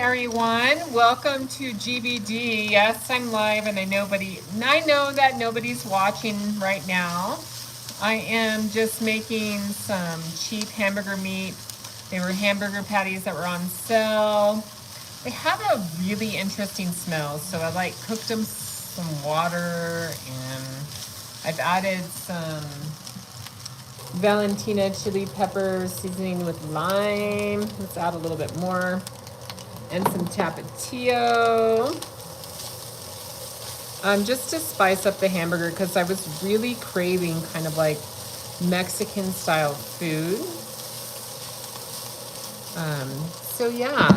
everyone. Welcome to GBD. Yes, I'm live, and I know that nobody's watching right now. I am just making some cheap hamburger meat. They were hamburger patties that were on sale. They have a really interesting smell, so I cooked them some water, and I've added some Valentina chili pepper seasoning with lime. Let's add a little bit more. And some tapatio. Just to spice up the hamburger, because I was really craving kind of like Mexican style food. So yeah,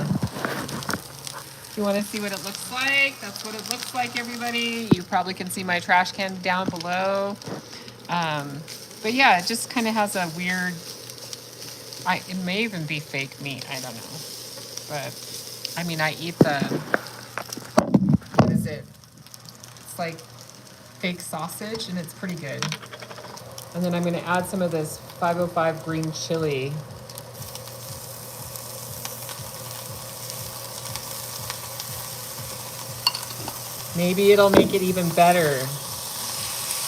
if you want to see what it looks like, that's what it looks like, everybody. You probably can see my trash can down below. But yeah, it just kind of has a weird, it may even be fake meat, I don't know. But I mean, I eat the, what is it? It's like fake sausage, and it's pretty good. And then I'm going to add some of this 505 green chili. Maybe it'll make it even better.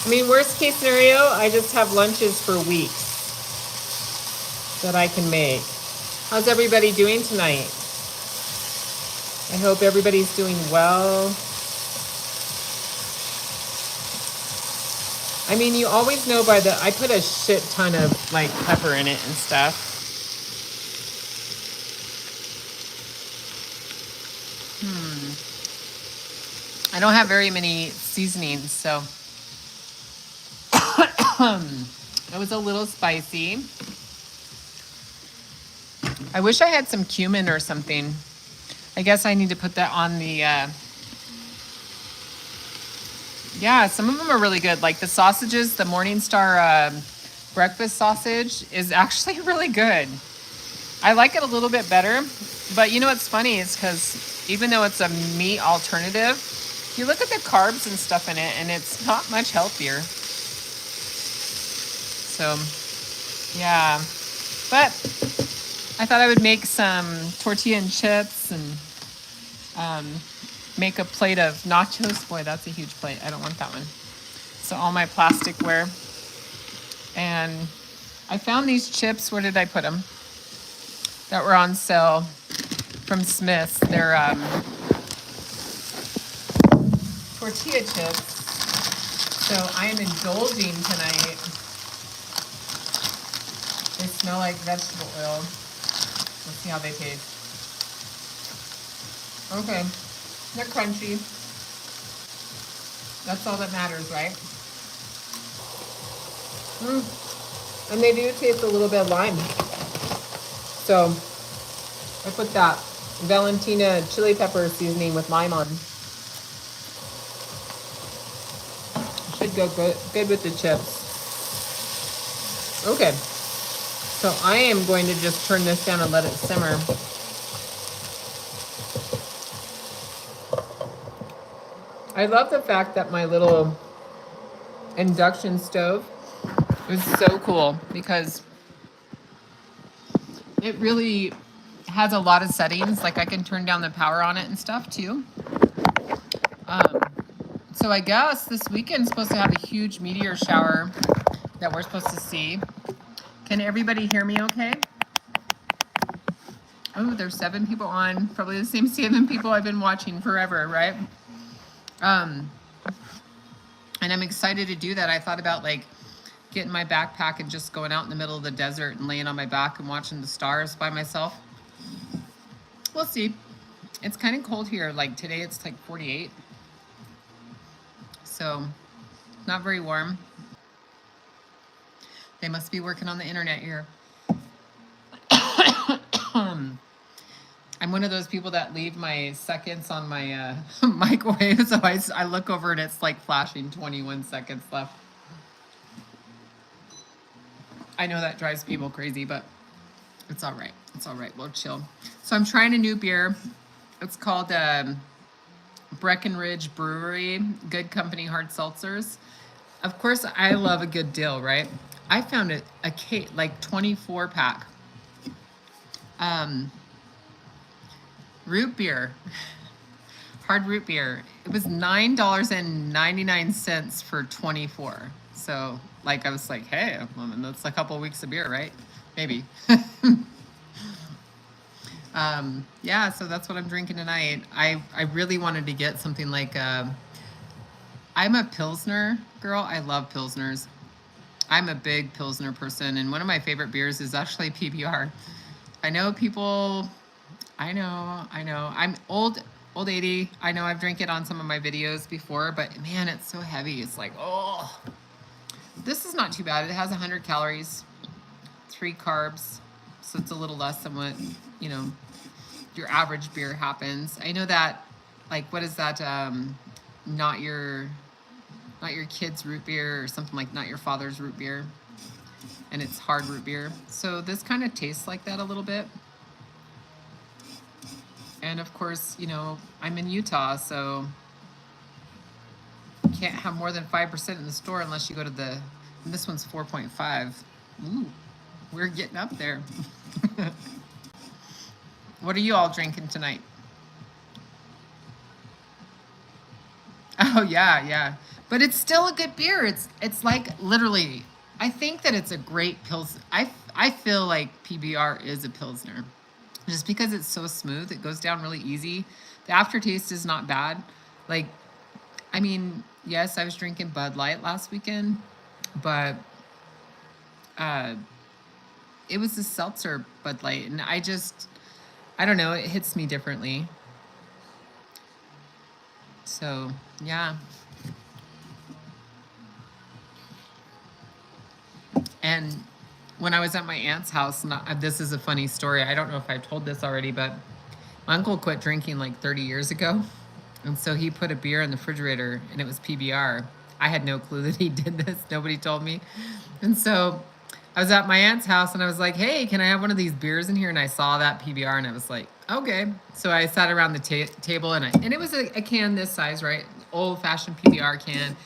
I mean, worst case scenario, I just have lunches for weeks that I can make. How's everybody doing tonight? I hope everybody's doing well. I mean, you always know by I put a shit ton of like pepper in it and stuff. I don't have very many seasonings, so it was a little spicy. I wish I had some cumin or something. I guess I need to put that on the, yeah, some of them are really good. Like the sausages, the Morningstar breakfast sausage is actually really good. I like it a little bit better, but you know what's funny is because even though it's a meat alternative, you look at the carbs and stuff in it, and it's not much healthier. So, yeah. But I thought I would make some tortilla and chips and make a plate of nachos. Boy, that's a huge plate. I don't want that one. So all my plasticware. And I found these chips. Where did I put them? That were on sale from Smith's. They're tortilla chips. So I am indulging tonight. They smell like vegetable oil. Let's see how they taste. Okay, they're crunchy. That's all that matters, right? And they do taste a little bit of lime. So I put that Valentina chili pepper seasoning with lime on. Should go good with the chips. Okay, so I am going to just turn this down and let it simmer. I love the fact that my little induction stove is so cool because it really has a lot of settings. Like I can turn down the power on it and stuff too. So I guess this weekend's supposed to have a huge meteor shower that we're supposed to see. Can everybody hear me okay? Oh, there's 7 people on. Probably the same 7 people I've been watching forever, right? And I'm excited to do that. I thought about like getting my backpack and just going out in the middle of the desert and laying on my back and watching the stars by myself. We'll see. It's kind of cold here. Like today it's like 48. So not very warm. They must be working on the internet here. I'm one of those people that leave my seconds on my microwave, so I look over and it's like flashing 21 seconds left. I know that drives people crazy, but it's all right. It's all right. We'll chill. So I'm trying a new beer. It's called Breckenridge Brewery, Good Company Hard Seltzers. Of course, I love a good deal, right? I found it a case, like 24 pack. Root beer. Hard root beer. It was $9.99 for 24. So like I was like, hey, well, that's a couple of weeks of beer, right? Maybe. Yeah, so that's what I'm drinking tonight. I really wanted to get something like I'm a Pilsner girl. I love Pilsners. I'm a big Pilsner person, and one of my favorite beers is actually PBR. I know people, I know. I'm old 80. I know I've drank it on some of my videos before, but man, it's so heavy. It's like, oh, this is not too bad. It has 100 calories, 3 carbs, so it's a little less than what, you know, your average beer happens. I know that, like, what is that? Not your kid's root beer or something like not your father's root beer, and it's hard root beer. So this kind of tastes like that a little bit. And of course, you know, I'm in Utah, so you can't have more than 5% in the store unless you go to the, and this one's 4.5. Ooh, we're getting up there. What are you all drinking tonight? Oh yeah, yeah. But it's still a good beer. It's like literally, I think that it's a great Pilsner. I feel like PBR is a Pilsner. Just because it's so smooth, it goes down really easy. The aftertaste is not bad. Like, I mean, yes, I was drinking Bud Light last weekend, but it was a seltzer Bud Light, and I don't know, it hits me differently. So, yeah. And when I was at my aunt's house, this is a funny story. I don't know if I've told this already, but my uncle quit drinking like 30 years ago. And so he put a beer in the refrigerator, and it was PBR. I had no clue that he did this. Nobody told me. And so I was at my aunt's house, and I was like, hey, can I have one of these beers in here? And I saw that PBR, and I was like, okay. So I sat around the table, and it was a can this size, right? Old-fashioned PBR can.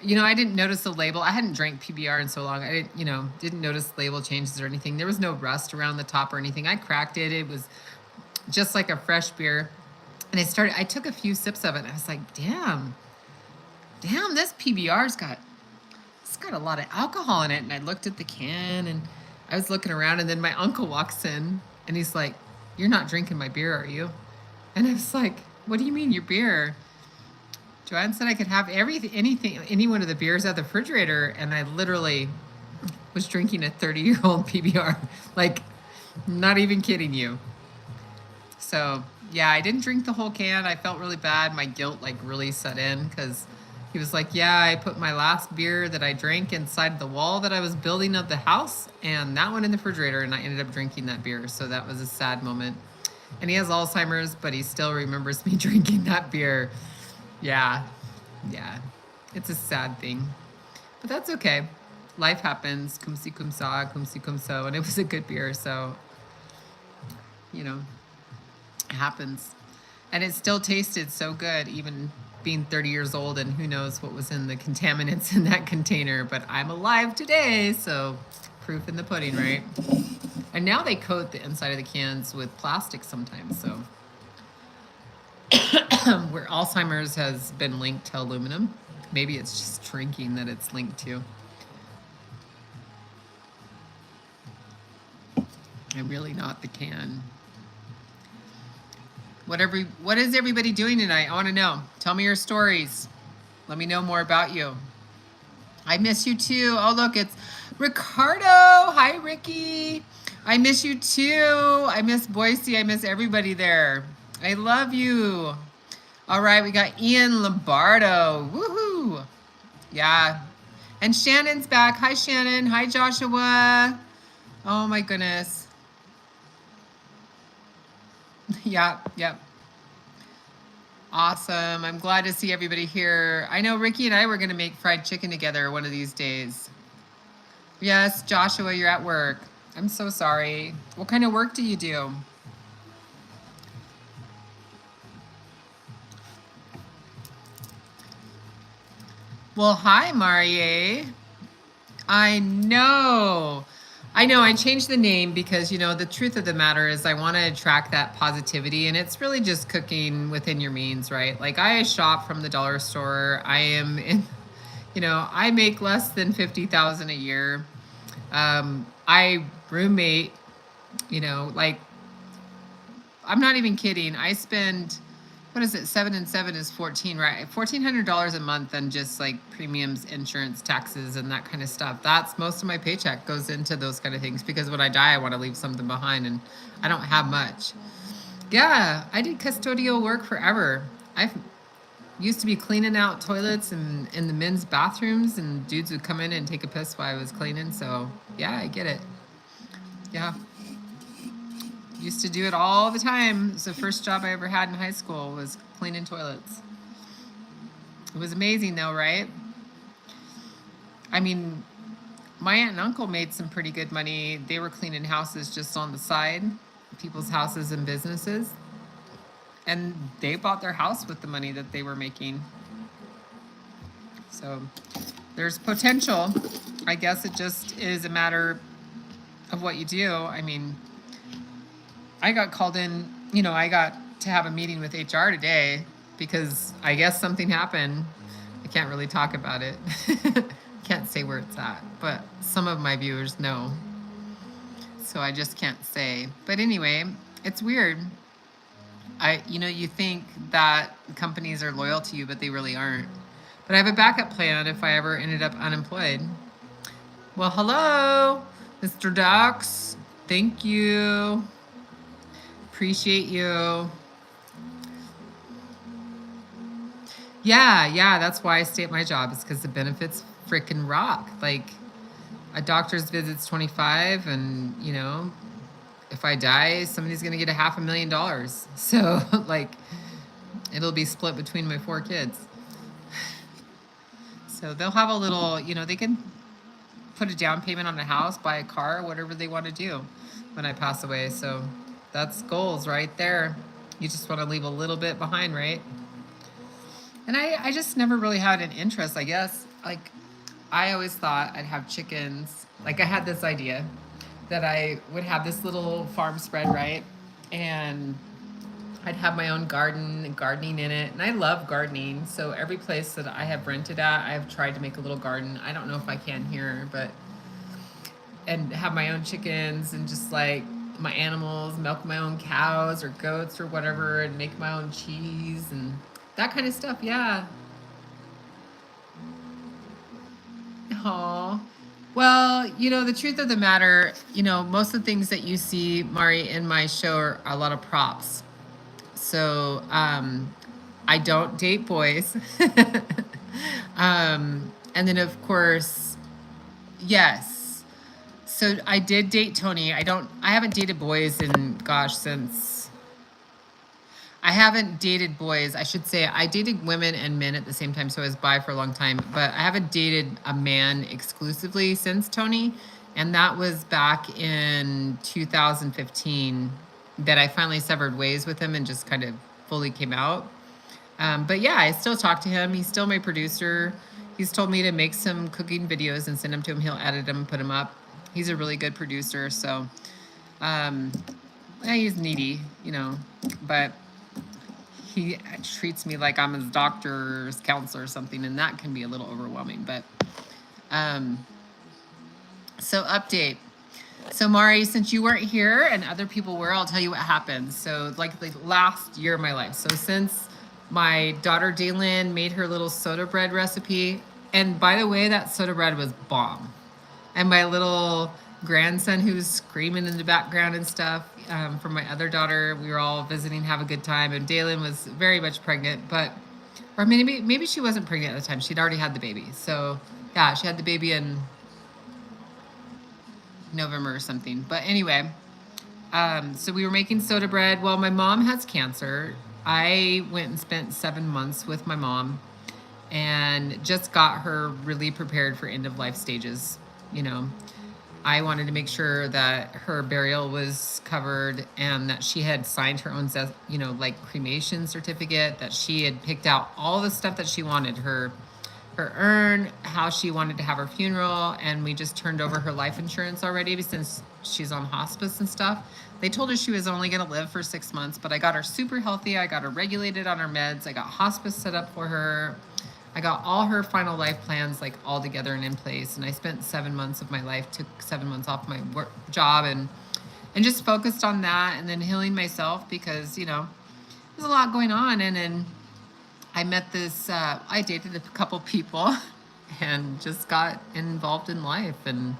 You know, I didn't notice the label. I hadn't drank PBR in so long. I didn't notice label changes or anything. There was no rust around the top or anything. I cracked it. It was just like a fresh beer. And I took a few sips of it, and I was like, damn, this PBR's got a lot of alcohol in it. And I looked at the can, and I was looking around, and then my uncle walks in, and he's like, you're not drinking my beer, are you? And I was like, what do you mean your beer? Joanne said I could have any one of the beers out of the refrigerator, and I literally was drinking a 30-year-old PBR. Like, not even kidding you. So, yeah, I didn't drink the whole can. I felt really bad. My guilt, like, really set in, because he was like, yeah, I put my last beer that I drank inside the wall that I was building of the house, and that one in the refrigerator, and I ended up drinking that beer. So that was a sad moment. And he has Alzheimer's, but he still remembers me drinking that beer. Yeah. It's a sad thing. But that's okay. Life happens. Cum si cum sa, cum si cum so. And it was a good beer, so, you know, it happens. And it still tasted so good, even being 30 years old, and who knows what was in the contaminants in that container. But I'm alive today, so proof in the pudding, right? And now they coat the inside of the cans with plastic sometimes, so where Alzheimer's has been linked to aluminum. Maybe it's just drinking that it's linked to. And really not the can. What is everybody doing tonight? I want to know. Tell me your stories. Let me know more about you. I miss you too. Oh, look, it's Ricardo. Hi, Ricky. I miss you too. I miss Boise. I miss everybody there. I love you. All right, we got Ian Lombardo. Woohoo. Yeah. And Shannon's back. Hi, Shannon. Hi, Joshua. Oh, my goodness. Yep. Awesome. I'm glad to see everybody here. I know Ricky and I were going to make fried chicken together one of these days. Yes, Joshua, you're at work. I'm so sorry. What kind of work do you do? Well, hi, Marie. I know. I know I changed the name because, the truth of the matter is I want to attract that positivity, and it's really just cooking within your means, right? Like I shop from the dollar store. I am in, I make less than 50,000 a year. I roommate, like I'm not even kidding. I spend, what is it? 7 and 7 is 14, right? $1,400 a month on just like premiums, insurance, taxes, and that kind of stuff. That's most of my paycheck goes into those kind of things because when I die, I want to leave something behind, and I don't have much. Yeah, I did custodial work forever. I used to be cleaning out toilets and in the men's bathrooms, and dudes would come in and take a piss while I was cleaning. So yeah, I get it. Yeah. Used to do it all the time. It was the first job I ever had in high school was cleaning toilets. It was amazing though, right? I mean, my aunt and uncle made some pretty good money. They were cleaning houses just on the side, people's houses and businesses. And they bought their house with the money that they were making. So there's potential. I guess it just is a matter of what you do. I mean, I got called in, I got to have a meeting with HR today because I guess something happened. I can't really talk about it. Can't say where it's at, but some of my viewers know. So I just can't say. But anyway, it's weird. You think that companies are loyal to you, but they really aren't. But I have a backup plan if I ever ended up unemployed. Well, hello, Mr. Docs. Thank you. Appreciate you. Yeah, that's why I stay at my job. It's because the benefits freaking rock. Like a doctor's visit's $25, and if I die, somebody's gonna get $500,000. So like it'll be split between my 4 kids. So they'll have a little, they can put a down payment on a house, buy a car, whatever they want to do when I pass away. So that's goals right there. You just want to leave a little bit behind, right? And I just never really had an interest, I guess. Like, I always thought I'd have chickens. Like, I had this idea that I would have this little farm spread, right? And I'd have my own garden and gardening in it. And I love gardening. So every place that I have rented at, I have tried to make a little garden. I don't know if I can here, and have my own chickens and just like my animals, milk my own cows or goats or whatever, and make my own cheese and that kind of stuff. Yeah. Aw. Well, the truth of the matter, most of the things that you see, Mari, in my show are a lot of props. So I don't date boys. And then, of course, yes. So I did date Tony. I haven't dated boys in, since. I haven't dated boys. I should say I dated women and men at the same time. So I was bi for a long time. But I haven't dated a man exclusively since Tony. And that was back in 2015 that I finally severed ways with him and just kind of fully came out. But yeah, I still talk to him. He's still my producer. He's told me to make some cooking videos and send them to him. He'll edit them, put them up. He's a really good producer. So he's needy, but he treats me like I'm his doctor's counselor or something, and that can be a little overwhelming. But so update. So Mari, since you weren't here and other people were, I'll tell you what happened. So like the last year of my life. So since my daughter Daylin made her little soda bread recipe, and by the way, that soda bread was bomb. And my little grandson who was screaming in the background and stuff, from my other daughter, we were all visiting, have a good time. And Daylin was very much pregnant, or maybe she wasn't pregnant at the time. She'd already had the baby. So yeah, she had the baby in November or something. But anyway, so we were making soda bread. Well, my mom has cancer. I went and spent 7 months with my mom and just got her really prepared for end of life stages. I wanted to make sure that her burial was covered and that she had signed her own, like cremation certificate, that she had picked out all the stuff that she wanted, her her urn, how she wanted to have her funeral, and we just turned over her life insurance already since she's on hospice and stuff. They told her she was only going to live for 6 months, but I got her super healthy. I got her regulated on her meds. I got hospice set up for her. I got all her final life plans like all together and in place. And I spent 7 months of my life, took 7 months off my work job and just focused on that and then healing myself because, you know, there's a lot going on. And then I met this, I dated a couple people and just got involved in life. And,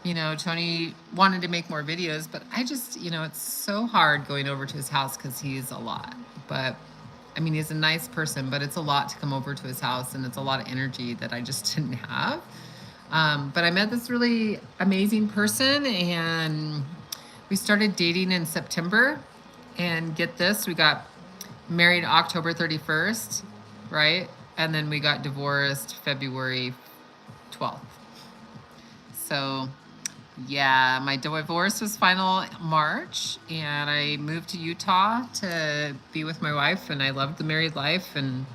you know, Tony wanted to make more videos, but I just, you know, it's so hard going over to his house because he's a lot. But I mean, he's a nice person, but it's a lot to come over to his house and it's a lot of energy that I just didn't have. But I met this really amazing person and we started dating in September. And get this, we got married October 31st, right? And then we got divorced February 12th. So yeah, my divorce was final March and I moved to Utah to be with my wife and I loved the married life and,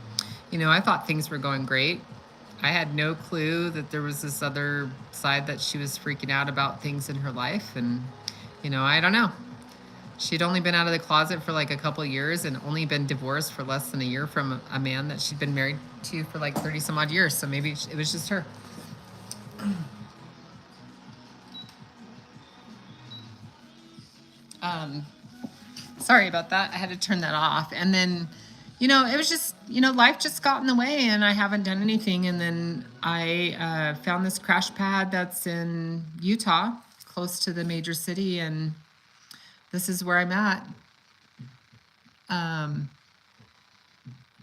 you know, I thought things were going great. I had no clue that there was this other side that she was freaking out about things in her life and, you know, I don't know. She'd only been out of the closet for like a couple of years and only been divorced for less than a year from a man that she'd been married to for like 30 some odd years. So maybe it was just her. Sorry about that. I had to turn that off. And then, you know, it was just, you know, life just got in the way and I haven't done anything. And then I found this crash pad that's in Utah, close to the major city. And this is where I'm at. I'm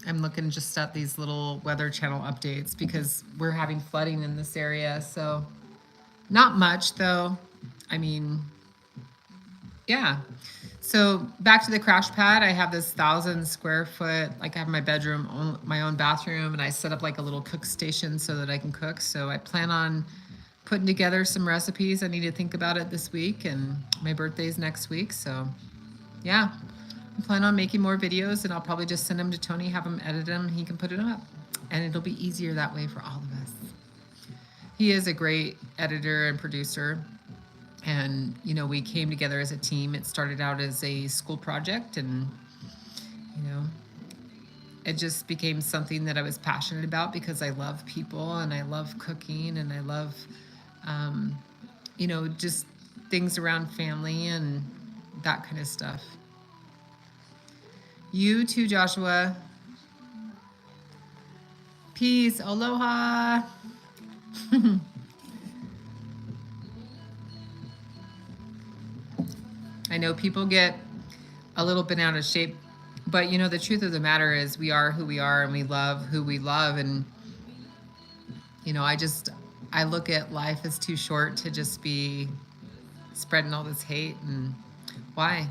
looking just at these little Weather Channel updates because we're having flooding in this area. So not much though. I mean, yeah. So back to the crash pad, I have this 1,000 square foot, like I have my bedroom, my own bathroom, and I set up like a little cook station so that I can cook. So I plan on putting together some recipes. I need to think about it this week and my birthday's next week. So yeah, I plan on making more videos and I'll probably just send them to Tony, have him edit them. He can put it up and it'll be easier that way for all of us. He is a great editor and producer. And, you know, we came together as a team. It started out as a school project and, you know, it just became something that I was passionate about because I love people and I love cooking and I love, you know, just things around family and that kind of stuff. You too, Joshua. Peace. Aloha. I know people get a little bit out of shape, but you know, the truth of the matter is we are who we are and we love who we love. And, you know, I look at life as too short to just be spreading all this hate. And why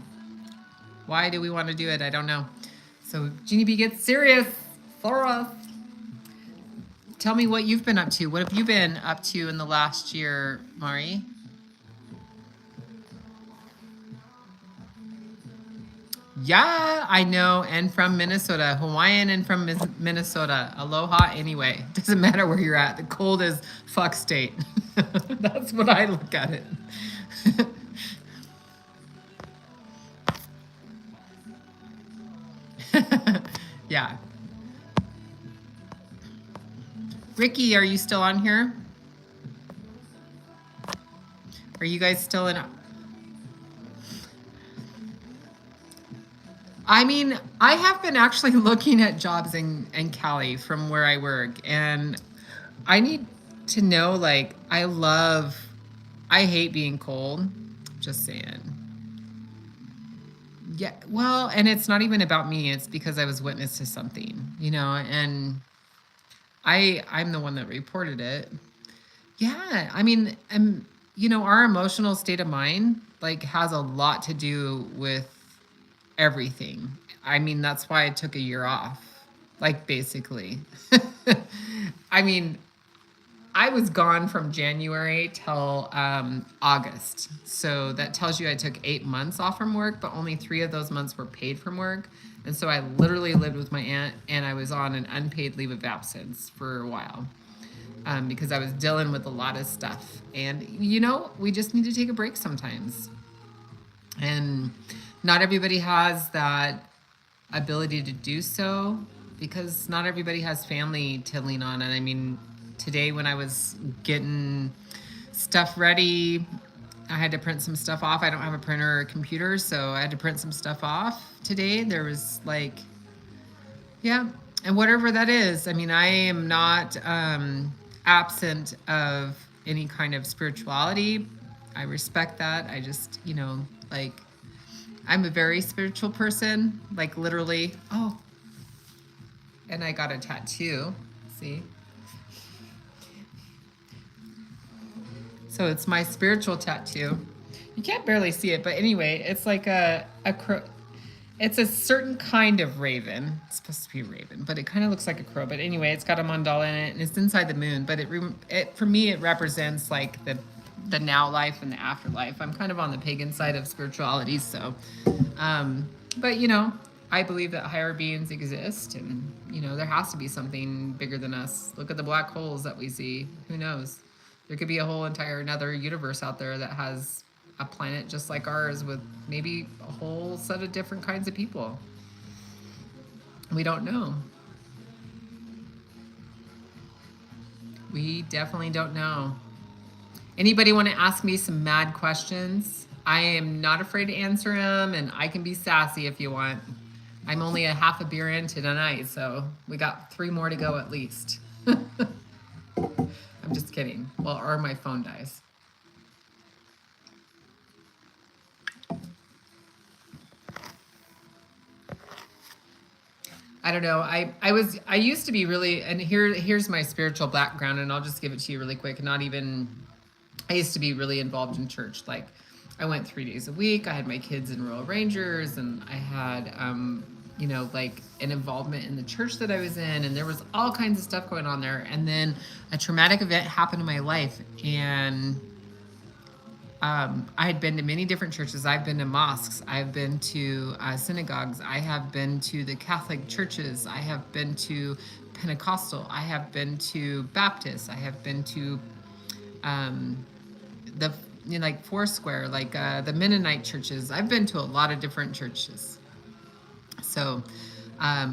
do we want to do it? I don't know. So Genie B gets serious for us. Tell me what you've been up to. What have you been up to in the last year, Mari? Yeah, I know. And from Minnesota, Hawaiian and from Minnesota. Aloha anyway. Doesn't matter where you're at. The cold is fuck state. That's what I look at it. Yeah. Ricky, are you still on here? Are you guys still in? I mean, I have been actually looking at jobs in Cali from where I work, and I need to know, like, I hate being cold. Just saying. Yeah, well, and it's not even about me. It's because I was witness to something, you know, and I'm the one that reported it. Yeah, I mean, you know, our emotional state of mind, like, has a lot to do with everything. I mean, that's why I took a year off, like basically. I mean, I was gone from January till August. So that tells you I took 8 months off from work, but only 3 of those months were paid from work. And so I literally lived with my aunt, and I was on an unpaid leave of absence for a while because I was dealing with a lot of stuff. And, we just need to take a break sometimes. And not everybody has that ability to do so because not everybody has family to lean on. And I mean, today when I was getting stuff ready, I had to print some stuff off. I don't have a printer or a computer, so I had to print some stuff off today. There was and whatever that is. I mean, I am not absent of any kind of spirituality. I respect that. I just, I'm a very spiritual person, literally. Oh, and I got a tattoo. See? So it's my spiritual tattoo. You can't barely see it, but anyway, it's like a crow. It's a certain kind of raven. It's supposed to be a raven, but it kind of looks like a crow. But anyway, it's got a mandala in it, and it's inside the moon. But it for me, it represents like the now life and the afterlife. I'm kind of on the pagan side of spirituality, so. But I believe that higher beings exist, and there has to be something bigger than us. Look at the black holes that we see. Who knows? There could be a whole entire another universe out there that has a planet just like ours with maybe a whole set of different kinds of people. We don't know. We definitely don't know. Anybody want to ask me some mad questions? I am not afraid to answer them, and I can be sassy if you want. I'm only a half a beer into tonight, so we got 3 more to go at least. I'm just kidding. Well, or my phone dies. I don't know. I used to be really, and here's my spiritual background, and I'll just give it to you really quick. I used to be really involved in church. I went 3 days a week. I had my kids in Royal Rangers, and I had, an involvement in the church that I was in, and there was all kinds of stuff going on there. And then a traumatic event happened in my life, and I had been to many different churches. I've been to mosques. I've been to synagogues. I have been to the Catholic churches. I have been to Pentecostal. I have been to Baptist. I have been to Foursquare, the Mennonite churches. I've been to a lot of different churches. So I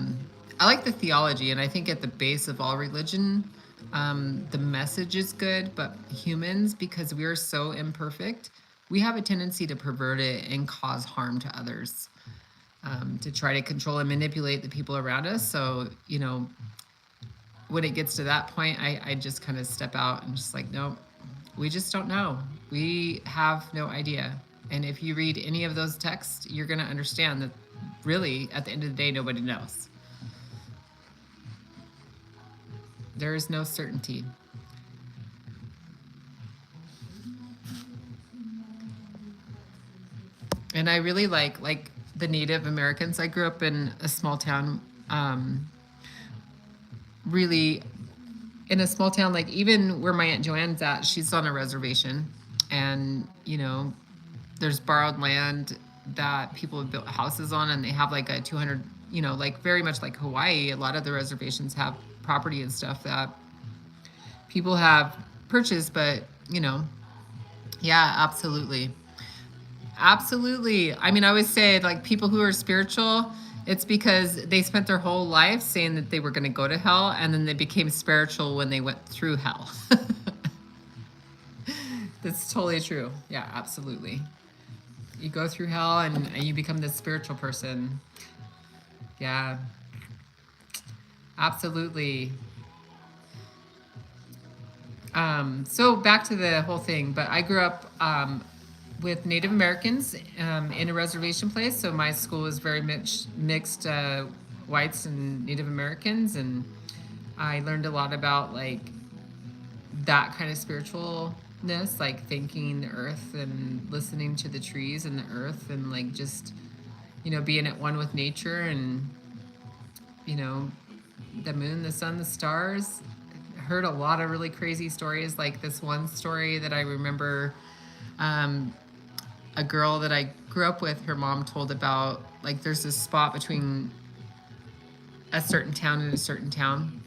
like the theology, and I think at the base of all religion, the message is good, but humans, because we are so imperfect, we have a tendency to pervert it and cause harm to others, to try to control and manipulate the people around us. So, when it gets to that point, I just kind of step out and just no, we just don't know. We have no idea. And if you read any of those texts, you're going to understand that really, at the end of the day, nobody knows. There is no certainty. And I really like the Native Americans. I grew up in a small town, really in a small town, even where my Aunt Joanne's at, she's on a reservation. And, there's borrowed land that people have built houses on, and they have a 200, very much like Hawaii. A lot of the reservations have property and stuff that people have purchased, but yeah, absolutely. I mean, I always say people who are spiritual, it's because they spent their whole life saying that they were going to go to hell, and then they became spiritual when they went through hell. That's totally true. Yeah, absolutely. You go through hell and you become this spiritual person. Yeah, absolutely. So back to the whole thing, but I grew up with Native Americans in a reservation place. So my school was very mixed whites and Native Americans, and I learned a lot about that kind of spiritualness, thanking the earth and listening to the trees and the earth, and just being at one with nature, and the moon, the sun, the stars, heard a lot of really crazy stories. Like this one story that I remember, a girl that I grew up with, her mom told about, like there's this spot between a certain town and a certain town.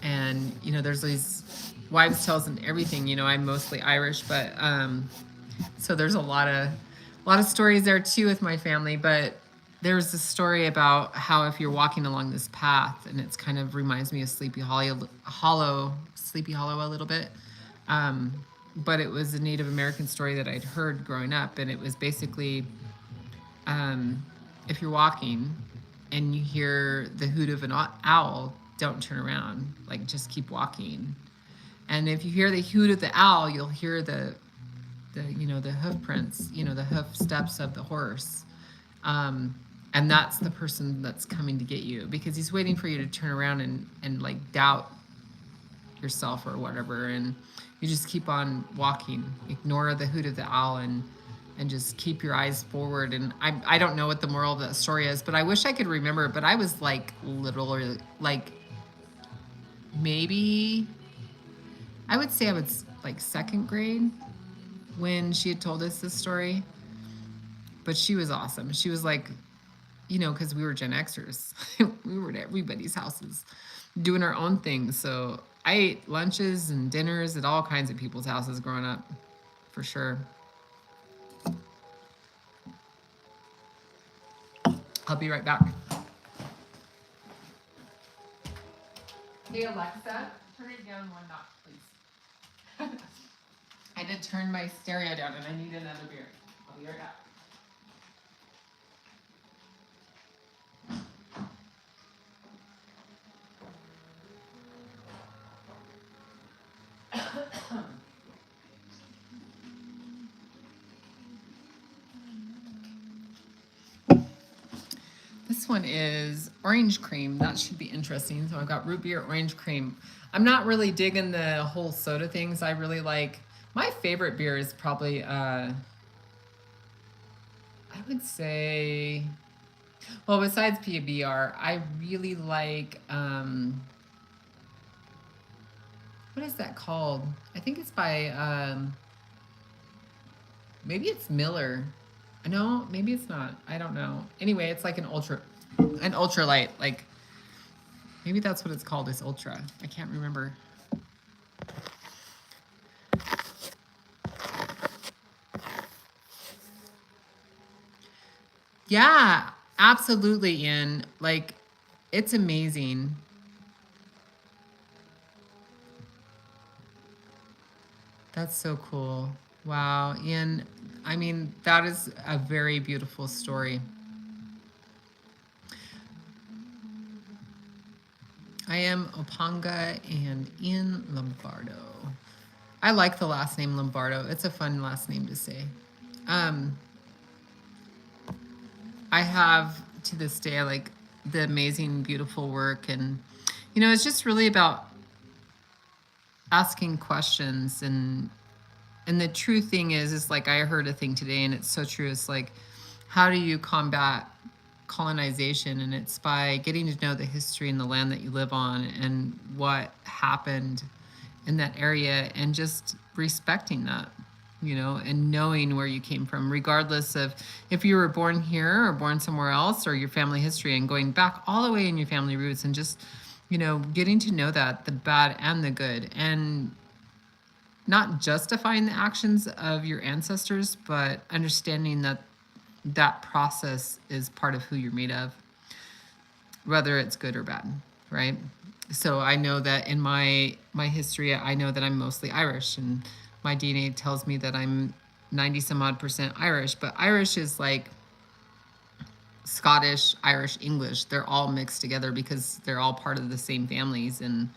And, you know, there's these wives' tales and everything. You know, I'm mostly Irish, but so there's a lot of stories there too with my family. But there's this story about how if you're walking along this path, and it's kind of reminds me of Sleepy Hollow a little bit. But it was a Native American story that I'd heard growing up, and it was basically, if you're walking and you hear the hoot of an owl, don't turn around, like just keep walking. And if you hear the hoot of the owl, you'll hear the you know, the hoof prints, you know, the hoof steps of the horse. And that's the person that's coming to get you, because he's waiting for you to turn around and like doubt yourself or whatever. And you just keep on walking, ignore the hoot of the owl, and just keep your eyes forward. And I don't know what the moral of that story is, but I wish I could remember. But I was like literally like, maybe I would say I was like second grade when she had told us this story. But she was awesome. She was like, you know, because we were Gen Xers. We were at everybody's houses doing our own things. So I ate lunches and dinners at all kinds of people's houses growing up, for sure. I'll be right back. Hey Alexa, turn it down one notch, please. I did turn my stereo down and I need another beer. I'll be right back. This one is orange cream. That should be interesting. So I've got root beer, orange cream. I'm not really digging the whole soda things. I really like, my favorite beer is probably, I would say, well, besides PBR, I really like, what is that called? I think it's by, maybe it's Miller. No, maybe it's not. I don't know. Anyway, it's like an ultra light. Like, maybe that's what it's called, is ultra. I can't remember. Yeah, absolutely, Ian. Like, it's amazing. That's so cool. Wow, Ian. I mean, that is a very beautiful story. I am Opanga and Ian Lombardo. I like the last name Lombardo. It's a fun last name to say. I have, to this day, I like the amazing, beautiful work. And, you know, it's just really about asking questions. And the true thing is like, I heard a thing today and it's so true. It's like, how do you combat colonization? And it's by getting to know the history and the land that you live on and what happened in that area, and just respecting that, you know, and knowing where you came from, regardless of if you were born here or born somewhere else, or your family history, and going back all the way in your family roots, and just, you know, getting to know that, the bad and the good, and not justifying the actions of your ancestors, but understanding that that process is part of who you're made of, whether it's good or bad, right? So I know that in my history, I know that I'm mostly Irish, and my DNA tells me that I'm 90 some odd % Irish, but Irish is like Scottish, Irish, English. They're all mixed together because they're all part of the same families, and,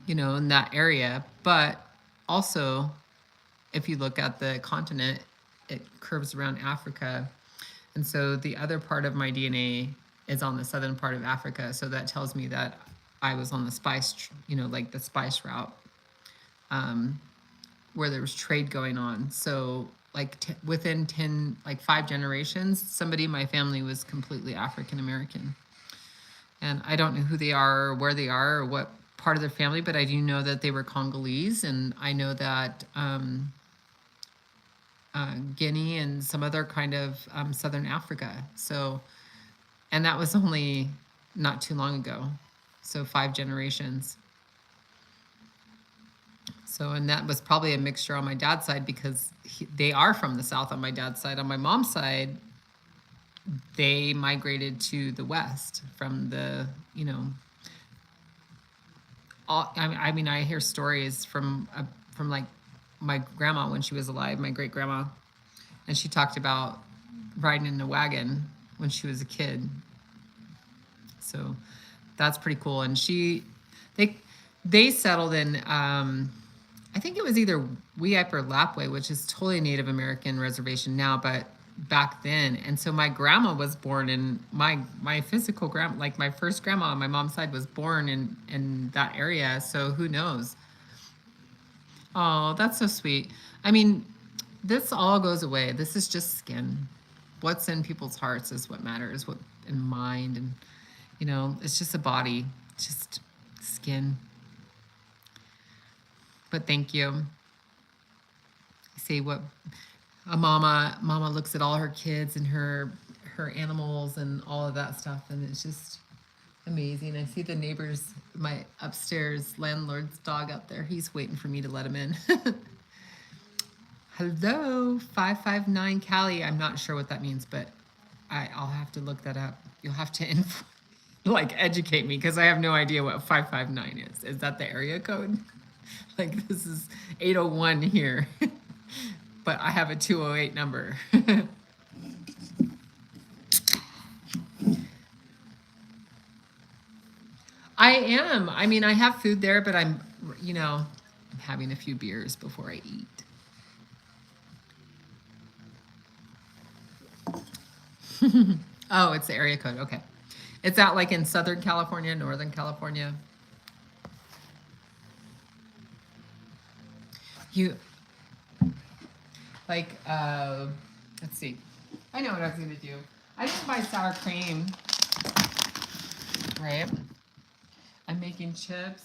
you know, in that area. But also, if you look at the continent, it curves around Africa. And so the other part of my DNA is on the southern part of Africa. So that tells me that I was on the spice, you know, like the spice route, where there was trade going on. So like within 5 generations, somebody in my family was completely African American. And I don't know who they are or where they are or what part of their family, but I do know that they were Congolese, and I know that Guinea and some other kind of Southern Africa. So, and that was only not too long ago. So 5 generations. So, and that was probably a mixture on my dad's side because they are from the South on my dad's side. On my mom's side, they migrated to the West from the, I mean, I hear stories from like my grandma when she was alive, my great grandma, and she talked about riding in a wagon when she was a kid. So that's pretty cool. And they settled in, I think it was either Weippe or Lapway, which is totally Native American reservation now, but back then. And so my grandma was born in my physical grandma, like my first grandma on my mom's side was born in that area. So who knows? Oh, that's so sweet. I mean, this all goes away. This is just skin. What's in people's hearts is what matters, what in mind. And, it's just a body, just skin. But thank you. See what a mama looks at all her kids and her animals and all of that stuff, and it's just amazing. I see the neighbors, my upstairs landlord's dog out there. He's waiting for me to let him in. Hello, 559 Callie. I'm not sure what that means, but I'll have to look that up. You'll have to educate me because I have no idea what 559 is. Is that the area code? Like this is 801 here, but I have a 208 number. I am. I mean, I have food there, but I'm having a few beers before I eat. Oh, it's the area code. Okay. It's out like in Southern California, Northern California. Let's see. I know what I was going to do. I didn't buy sour cream, right? I'm making chips.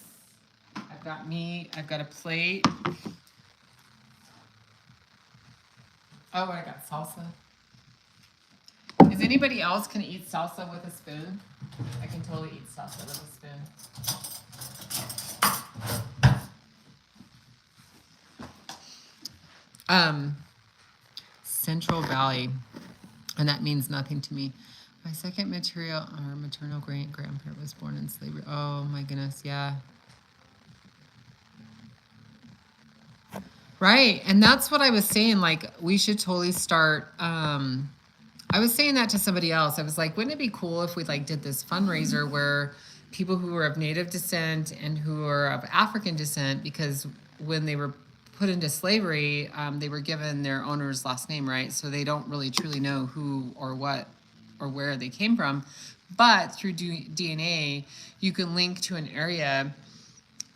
I've got meat. I've got a plate. Oh, I got salsa. Is anybody else can eat salsa with a spoon? I can totally eat salsa with a spoon. Central Valley, and that means nothing to me. My second maternal grandparent was born in slavery. Oh my goodness, yeah. Right, and that's what I was saying, like, we should totally start, I was saying that to somebody else. I was like, wouldn't it be cool if we did this fundraiser where people who are of Native descent and who are of African descent, because when they were put into slavery, they were given their owner's last name, right? So they don't really truly know who or what or where they came from. But through DNA, you can link to an area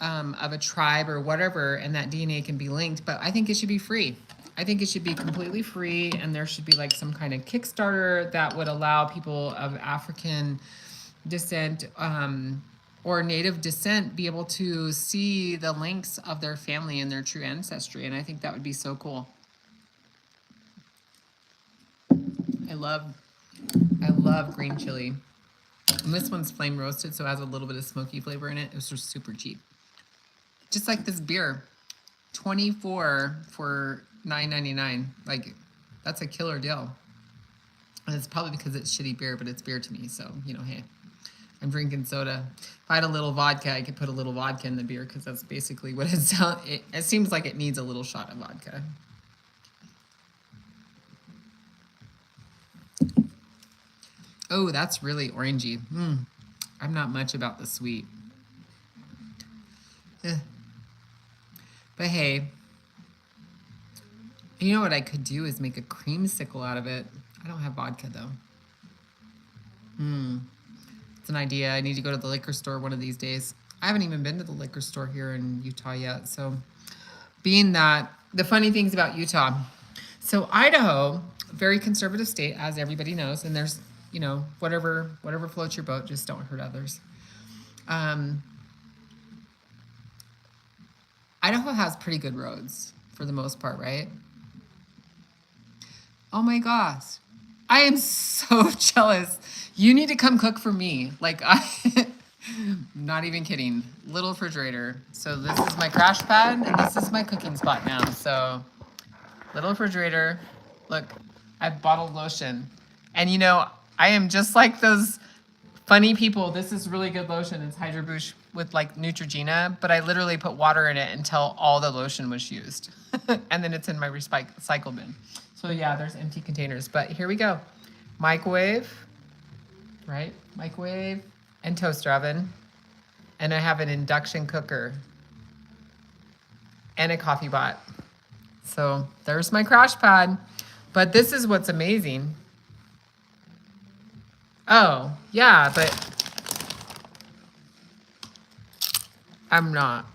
of a tribe or whatever, and that DNA can be linked. But I think it should be free. I think it should be completely free, and there should be some kind of Kickstarter that would allow people of African descent or Native descent be able to see the links of their family and their true ancestry. And I think that would be so cool. I love green chili. And this one's flame roasted, so it has a little bit of smoky flavor in it. It was just super cheap. Just like this beer, 24 for $9.99. That's a killer deal. And it's probably because it's shitty beer, but it's beer to me. So, hey, I'm drinking soda. If I had a little vodka, I could put a little vodka in the beer because that's basically what it sounds. It seems like it needs a little shot of vodka. Oh, that's really orangey. I'm not much about the sweet. But hey, you know what I could do is make a creamsicle out of it. I don't have vodka though. It's an idea. I need to go to the liquor store one of these days. I haven't even been to the liquor store here in Utah yet. So being that, the funny things about Utah. So Idaho, very conservative state, as everybody knows, and there's, whatever floats your boat, just don't hurt others. Idaho has pretty good roads for the most part, right? Oh my gosh. I am so jealous. You need to come cook for me. Like not even kidding. Little refrigerator. So this is my crash pad and this is my cooking spot now. So little refrigerator. Look, I've bottled lotion. And you know, I am just like those funny people. This is really good lotion. It's Hydro Boost with like Neutrogena, but I literally put water in it until all the lotion was used. And then it's in my recycle bin. So yeah, there's empty containers, but here we go. Microwave, right? Microwave and toaster oven. And I have an induction cooker and a coffee pot. So there's my crash pad. But this is what's amazing. Oh, yeah, but I'm not.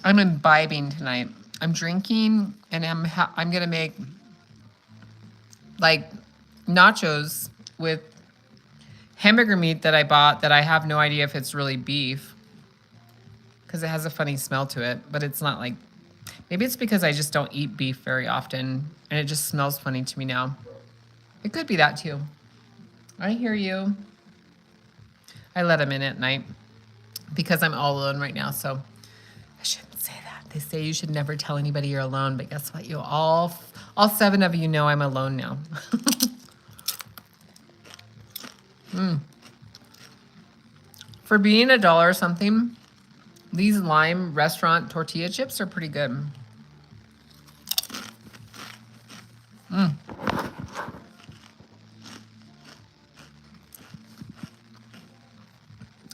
I'm imbibing tonight. I'm drinking and I'm gonna make like nachos with hamburger meat that I bought that I have no idea if it's really beef because it has a funny smell to it, but it's not like, maybe it's because I just don't eat beef very often and it just smells funny to me now. It could be that too. I hear you. I let him in at night because I'm all alone right now, so I shouldn't say that. They say you should never tell anybody you're alone, but guess what? You all 7 of you know I'm alone now. For being $1 or something, these lime restaurant tortilla chips are pretty good.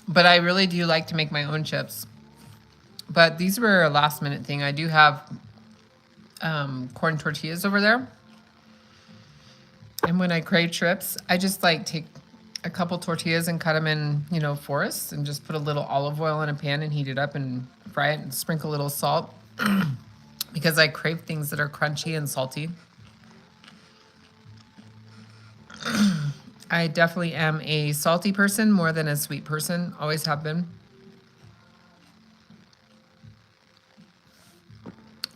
But I really do like to make my own chips. But these were a last minute thing. I do have corn tortillas over there. And when I crave chips, I just like take a couple tortillas and cut them in, you know, forests and just put a little olive oil in a pan and heat it up and fry it and sprinkle a little salt because I crave things that are crunchy and salty. I definitely am a salty person more than a sweet person. Always have been.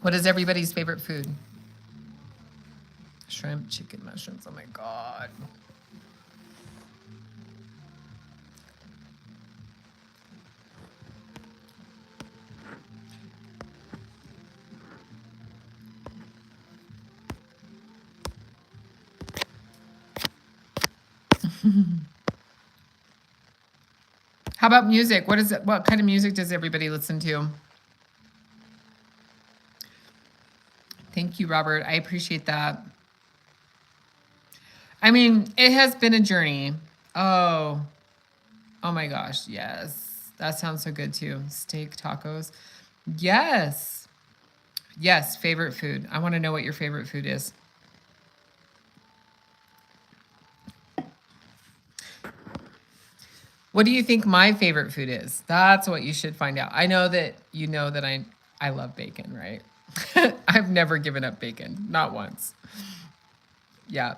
What is everybody's favorite food? Shrimp, chicken, mushrooms. Oh my God. How about music? What is it? What kind of music does everybody listen to? Thank you, Robert. I appreciate that. I mean, it has been a journey. Oh my gosh. Yes. That sounds so good too. Steak, tacos. Yes. Yes. Favorite food. I want to know what your favorite food is. What do you think my favorite food is? That's what you should find out. I know that you know that I love bacon, right? I've never given up bacon, not once. Yeah,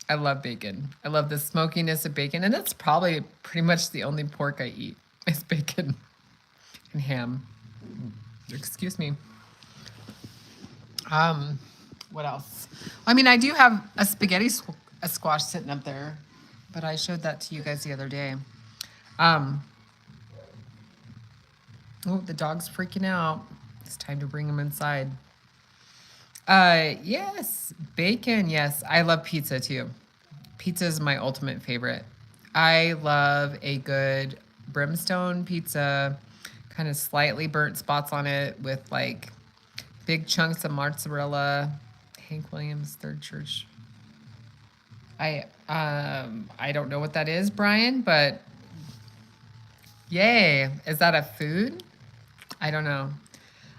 I love bacon. I love the smokiness of bacon, and that's probably pretty much the only pork I eat is bacon and ham. Excuse me. What else? I mean, I do have a spaghetti squash sitting up there, but I showed that to you guys the other day. Oh, the dog's freaking out. It's time to bring him inside. Yes, bacon. Yes, I love pizza too. Pizza is my ultimate favorite. I love a good brimstone pizza, kind of slightly burnt spots on it with like big chunks of mozzarella. Hank Williams, Third Church. I don't know what that is, Brian, but yay. Is that a food? I don't know.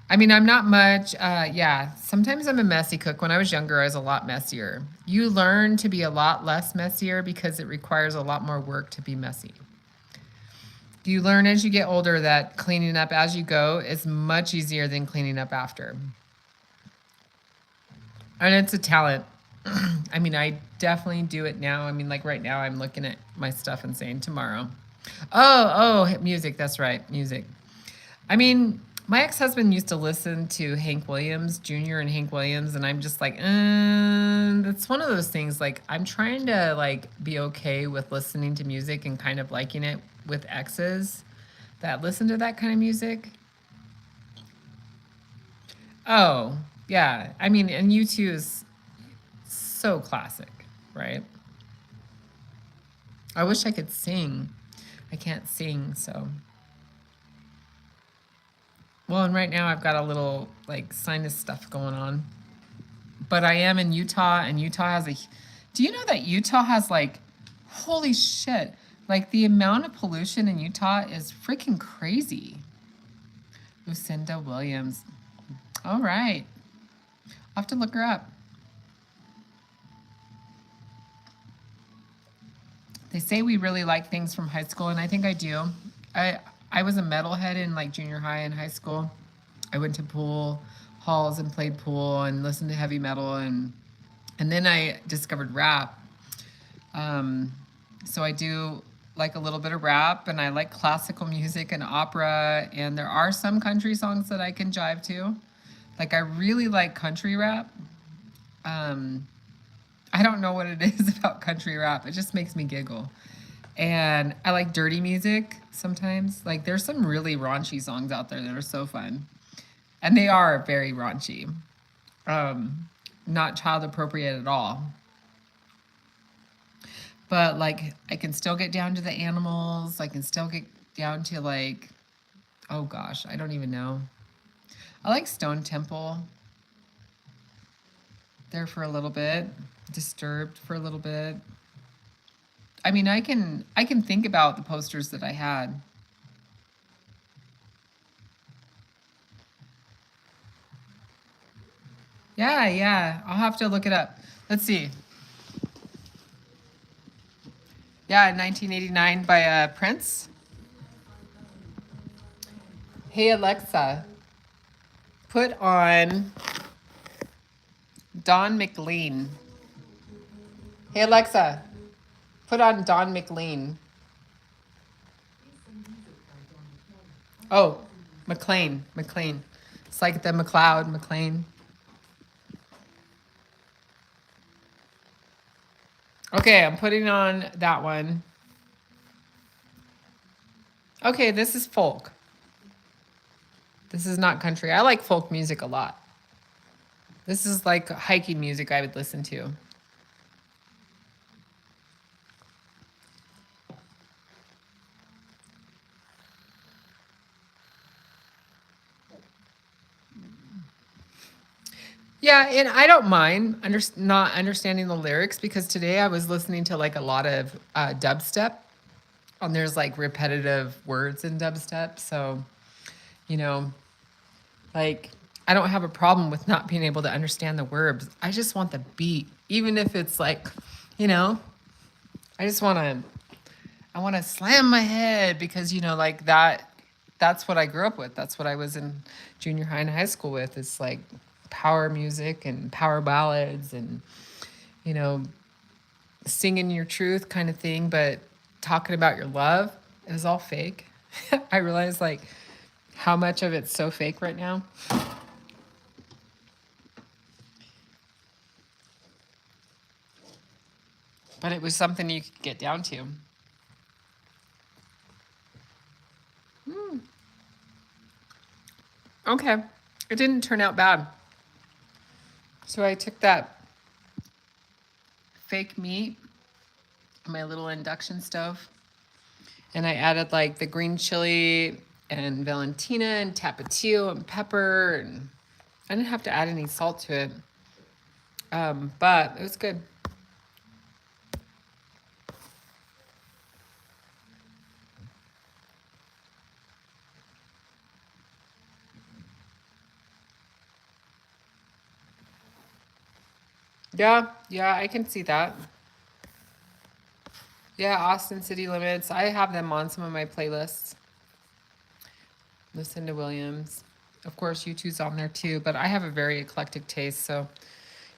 I mean, I'm not much, yeah, sometimes I'm a messy cook. When I was younger, I was a lot messier. You learn to be a lot less messier because it requires a lot more work to be messy. You learn as you get older that cleaning up as you go is much easier than cleaning up after. And it's a talent. I mean, I definitely do it now. I mean, like right now, I'm looking at my stuff and saying tomorrow. Oh, music. That's right, music. I mean, my ex-husband used to listen to Hank Williams Jr. and Hank Williams, and I'm just like, that's one of those things. Like, I'm trying to like be okay with listening to music and kind of liking it with exes that listen to that kind of music. Oh, yeah. I mean, and U2 is so classic, right? I wish I could sing. I can't sing, so. Well, and right now I've got a little like sinus stuff going on. But I am in Utah, and Utah has a. Do you know that Utah has like, holy shit, like the amount of pollution in Utah is freaking crazy. Lucinda Williams. All right. I'll have to look her up. They say we really like things from high school, and I think I do. I was a metalhead in like junior high and high school. I went to pool halls and played pool and listened to heavy metal, and then I discovered rap. So I do like a little bit of rap, and I like classical music and opera, and there are some country songs that I can jive to. Like I really like country rap. I don't know what it is about country rap. It just makes me giggle. And I like dirty music sometimes. Like there's some really raunchy songs out there that are so fun. And they are very raunchy. Not child appropriate at all. But like I can still get down to the animals. I can still get down to like, oh gosh, I don't even know. I like Stone Temple. There for a little bit. Disturbed for a little bit. I mean, I can think about the posters that I had. Yeah, I'll have to look it up. Let's see. Yeah, 1989 by Prince. Hey Alexa, put on Don McLean. Hey Alexa, put on Don McLean. Oh, McLean. It's like the McLeod, McLean. Okay, I'm putting on that one. Okay, this is folk. This is not country. I like folk music a lot. This is like hiking music I would listen to. Yeah, and I don't mind not understanding the lyrics because today I was listening to like a lot of dubstep, and there's like repetitive words in dubstep. So, you know, like I don't have a problem with not being able to understand the words. I just want the beat, even if it's like, you know, I just want to, I want to slam my head because like that. That's what I grew up with. That's what I was in junior high and high school with. It's like power music and power ballads and you know singing your truth kind of thing, but talking about your love, it was all fake. I realized like how much of it's so fake right now. But it was something you could get down to. Okay, it didn't turn out bad. So I took that fake meat on my little induction stove, and I added like the green chili and Valentina and tapatio and pepper, and I didn't have to add any salt to it. But it was good. Yeah, I can see that. Yeah, Austin City Limits. I have them on some of my playlists. Lucinda Williams. Of course, U2's on there too, but I have a very eclectic taste, so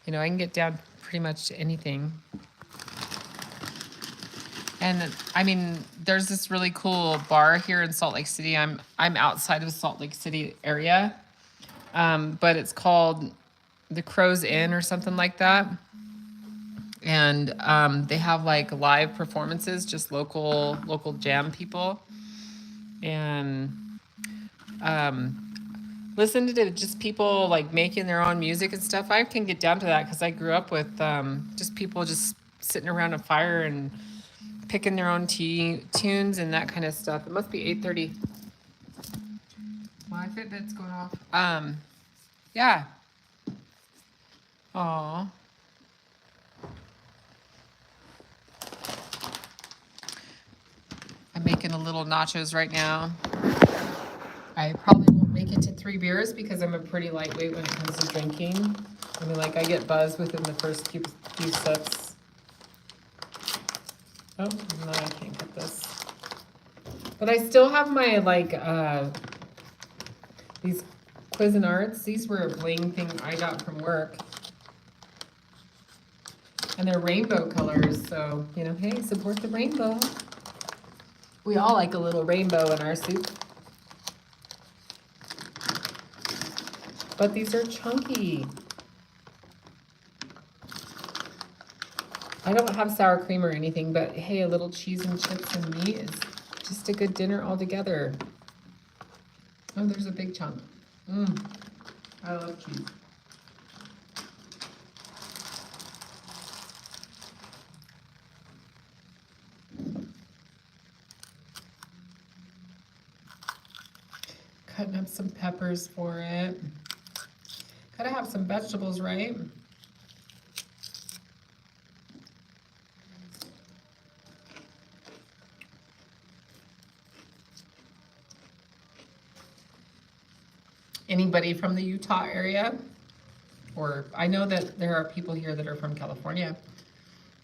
I can get down pretty much to anything. And I mean, there's this really cool bar here in Salt Lake City. I'm outside of Salt Lake City area, but it's called the Crow's Inn or something like that. And they have like live performances, just local jam people, and listen to just people like making their own music and stuff. I can get down to that because I grew up with just people just sitting around a fire and picking their own tunes and that kind of stuff. It must be 8:30. My Fitbit's going off. Yeah. Aw. I'm making a little nachos right now. I probably won't make it to 3 beers because I'm a pretty lightweight when it comes to drinking. I mean, like, I get buzzed within the first few sips. Oh, no, I can't get this. But I still have my, like, these Cuisinarts. These were a bling thing I got from work. And they're rainbow colors, so, you know, hey, support the rainbow. We all like a little rainbow in our soup. But these are chunky. I don't have sour cream or anything, but hey, a little cheese and chips and meat is just a good dinner altogether. Oh, there's a big chunk. I love cheese. Cutting up some peppers for it. Gotta have some vegetables, right? Anybody from the Utah area? Or I know that there are people here that are from California.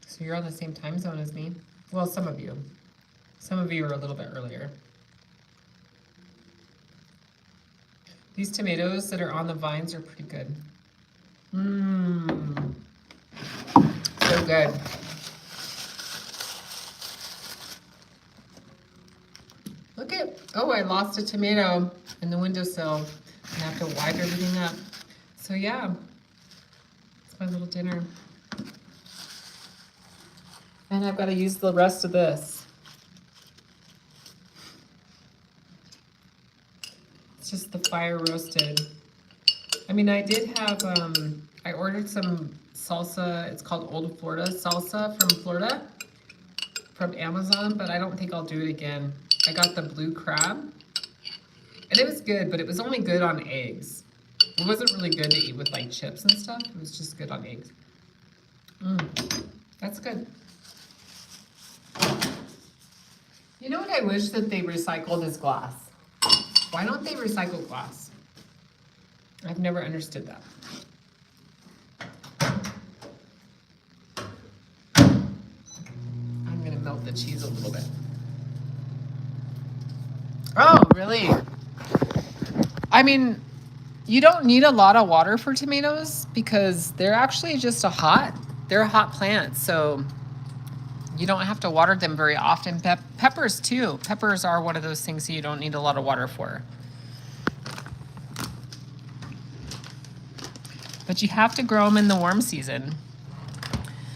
So you're on the same time zone as me. Well, some of you. Some of you are a little bit earlier. These tomatoes that are on the vines are pretty good. So good. Look at, oh, I lost a tomato in the windowsill. I have to wipe everything up. So yeah, it's my little dinner. And I've got to use the rest of this. It's just the fire roasted. I mean, I did have, I ordered some salsa. It's called Old Florida salsa from Florida, from Amazon, but I don't think I'll do it again. I got the blue crab, and it was good, but it was only good on eggs. It wasn't really good to eat with like chips and stuff. It was just good on eggs. That's good. You know what I wish that they recycled is glass. Why don't they recycle glass? I've never understood that. I'm gonna melt the cheese a little bit. Oh, really? I mean, you don't need a lot of water for tomatoes because they're actually just they're a hot plant, so you don't have to water them very often. Peppers too. Peppers are one of those things that you don't need a lot of water for. But you have to grow them in the warm season.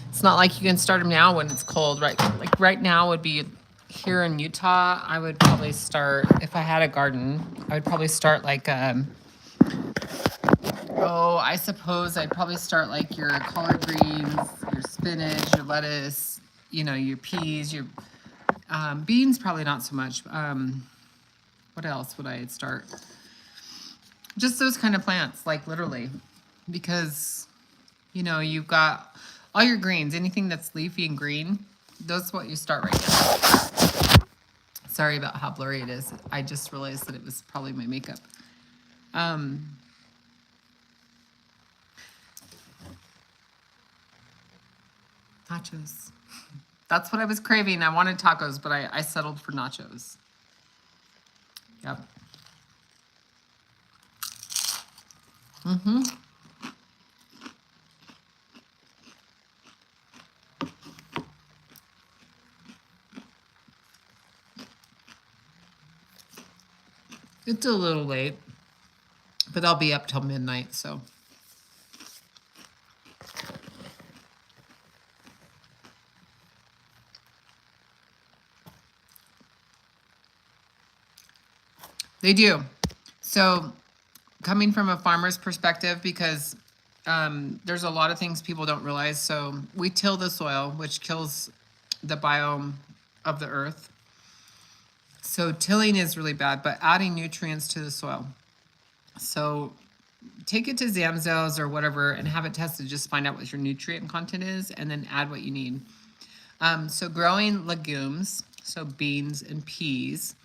It's not like you can start them now when it's cold, right? Like right now would be here in Utah. I would probably start, if I had a garden, I would probably start like, I suppose I'd probably start like your collard greens, your spinach, your lettuce, you know, your peas, your beans, probably not so much. What else would I start? Just those kind of plants, like literally, because, you know, you've got all your greens, anything that's leafy and green, that's what you start right now. Sorry about how blurry it is. I just realized that it was probably my makeup. Nachos. That's what I was craving. I wanted tacos, but I settled for nachos. Yep. It's a little late, but I'll be up till midnight, so. They do. So coming from a farmer's perspective, because there's a lot of things people don't realize. So we till the soil, which kills the biome of the earth. So tilling is really bad, but adding nutrients to the soil. So take it to Zamzos or whatever and have it tested. Just find out what your nutrient content is and then add what you need. So growing legumes, so beans and peas,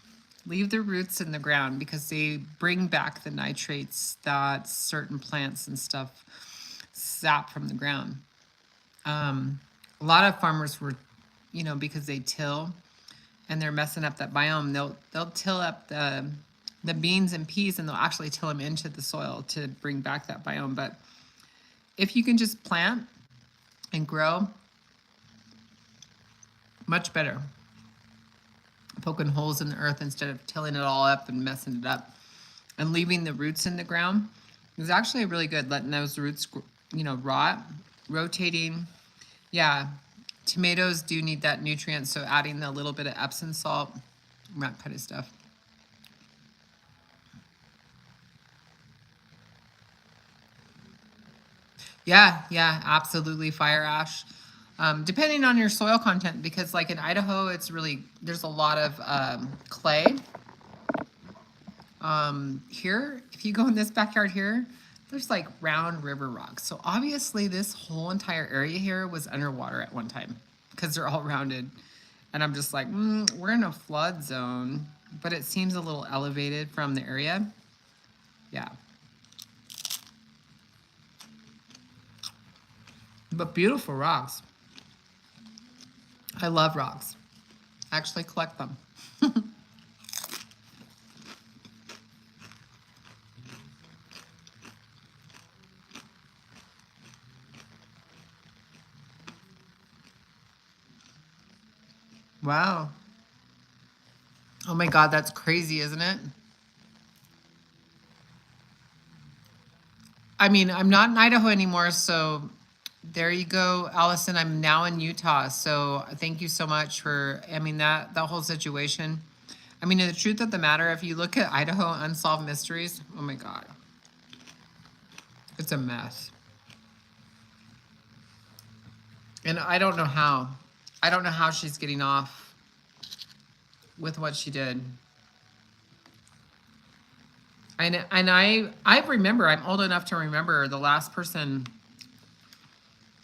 leave the roots in the ground because they bring back the nitrates that certain plants and stuff sap from the ground. A lot of farmers were, because they till and they're messing up that biome, they'll till up the beans and peas and they'll actually till them into the soil to bring back that biome. But if you can just plant and grow, much better. Poking holes in the earth instead of tilling it all up and messing it up, and leaving the roots in the ground is actually really good. Letting those roots, rot, rotating. Yeah, tomatoes do need that nutrient, so adding a little bit of Epsom salt, that kind of stuff. Yeah, absolutely. Fire ash. Depending on your soil content, because like in Idaho, there's a lot of clay. Here, if you go in this backyard here, there's like round river rocks. So obviously this whole entire area here was underwater at one time because they're all rounded. And I'm just like, we're in a flood zone, but it seems a little elevated from the area. Yeah. But beautiful rocks. I love rocks. I actually collect them. Wow. Oh my God, that's crazy, isn't it? I mean, I'm not in Idaho anymore, so there you go, Allison. I'm now in Utah, so thank you so much for, that whole situation. The truth of the matter, if you look at Idaho Unsolved Mysteries, oh my God, it's a mess. And I don't know how. I don't know how she's getting off with what she did. And I remember, I'm old enough to remember the last person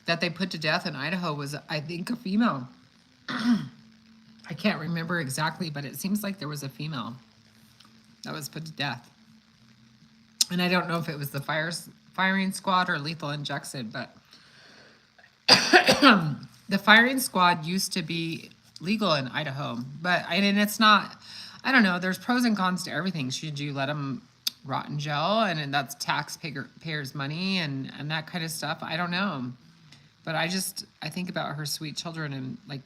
that they put to death in Idaho was, I think, a female. I can't remember exactly, but it seems like there was a female that was put to death. And I don't know if it was the firing squad or lethal injection, but the firing squad used to be legal in Idaho. But it's not, I don't know, there's pros and cons to everything. Should you let them rot in jail? And that's taxpayers' money and that kind of stuff. I don't know. But I think about her sweet children and like,